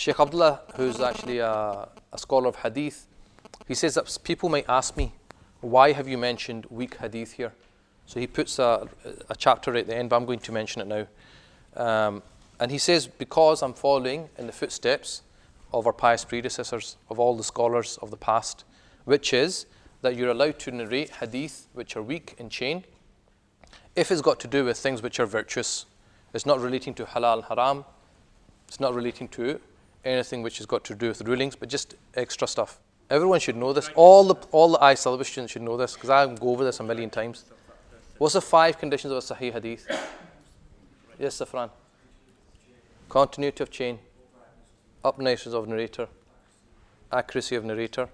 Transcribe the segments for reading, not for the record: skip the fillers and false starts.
Sheikh Abdullah, who's actually a scholar of hadith, he says that people might ask me, why have you mentioned weak hadith here? So he puts a chapter at the end, but I'm going to mention it now. And he says, because I'm following in the footsteps of our pious predecessors, of all the scholars of the past, which is that you're allowed to narrate hadith which are weak in chain, if it's got to do with things which are virtuous. It's not relating to halal and haram. It's not relating to anything which has got to do with rulings, but just extra stuff. Everyone should know this. All the I syllabus students should know this, because I go over this a million times. What's the 5 conditions of a Sahih hadith? Yes, Safran. Continuity of chain, uprightness of narrator, accuracy of narrator,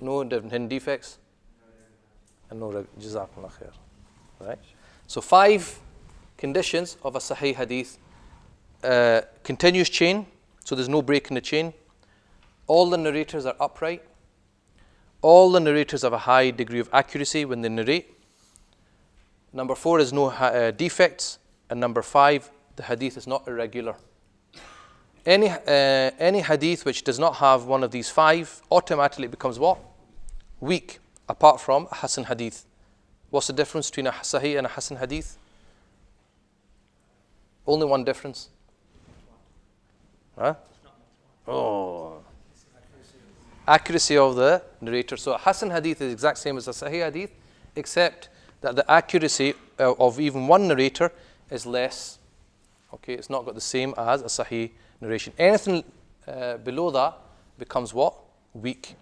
no hidden defects, and no jazakumullah khair. Right? So 5 conditions of a Sahih hadith. Continuous chain, so there's no break in the chain. All the narrators are upright. All the narrators have a high degree of accuracy when they narrate. Number 4 is no defects. And number 5, the hadith is not irregular. Any hadith which does not have one of these 5 automatically becomes what? Weak, apart from a Hasan hadith. What's the difference between a Sahih and a Hasan hadith? Only one difference. Huh? Oh. Accuracy of the narrator. So a Hasan hadith is the exact same as a Sahih hadith, except that the accuracy of even one narrator is less. Okay, it's not got the same as a Sahih narration. Anything below that becomes what? Weak.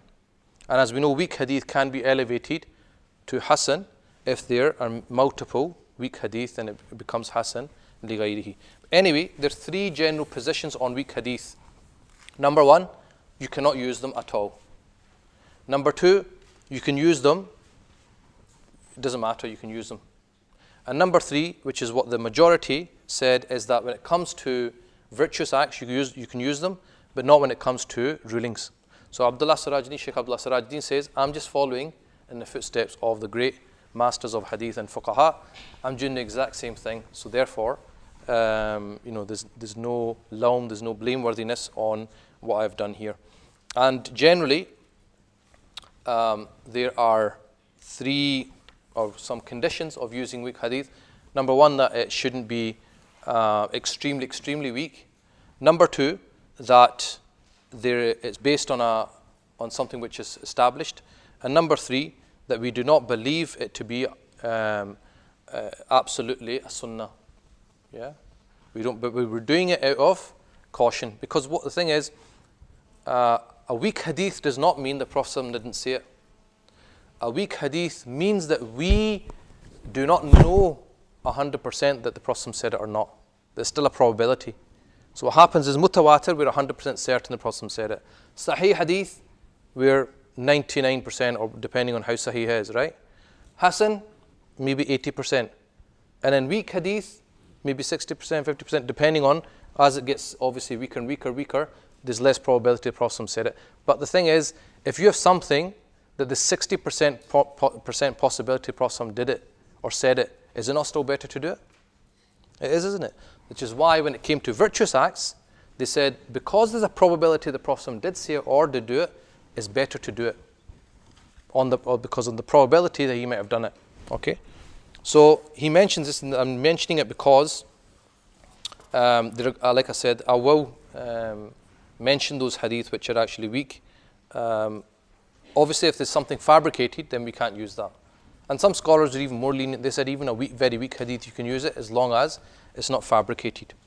And as we know, weak hadith can be elevated to Hasan if there are multiple weak hadith, and it becomes Hasan li ghayrihi. Anyway, there are 3 general positions on weak hadith. Number 1, you cannot use them at all. Number 2, you can use them. It doesn't matter, you can use them. And number 3, which is what the majority said, is that when it comes to virtuous acts, you can use them, but not when it comes to rulings. So Sheikh Abdullah Sirajuddin says, I'm just following in the footsteps of the great masters of hadith and fuqaha. I'm doing the exact same thing. So therefore, there's no lawm, there's no blameworthiness on what I've done here. And generally, there are 3 or some conditions of using weak hadith. Number 1, that it shouldn't be extremely weak. Number 2, that it's based on something which is established. And number 3, that we do not believe it to be absolutely a sunnah. Yeah, we don't. But we were doing it out of caution, because what the thing is, a weak hadith does not mean the Prophet didn't say it. A weak hadith means that we do not know 100% that the Prophet said it or not. There's still a probability. So what happens is mutawatir, we're 100% certain the Prophet said it. Sahih hadith, we're 99%, or depending on how sahih is, right? Hasan, maybe 80%. And then weak hadith, maybe 60%, 50%, depending on, as it gets obviously weaker and weaker, there's less probability the Prophet said it. But the thing is, if you have something that the 60% possibility the Prophet did it or said it, is it not still better to do it? It is, isn't it? Which is why when it came to virtuous acts, they said, because there's a probability the Prophet did say it or did do it, it's better to do it because of the probability that he might have done it. Okay? So he mentions this, and I'm mentioning it because, like I said, I will mention those hadith which are actually weak. Obviously, if there's something fabricated, then we can't use that. And some scholars are even more lenient. They said even a very weak hadith, you can use it as long as it's not fabricated.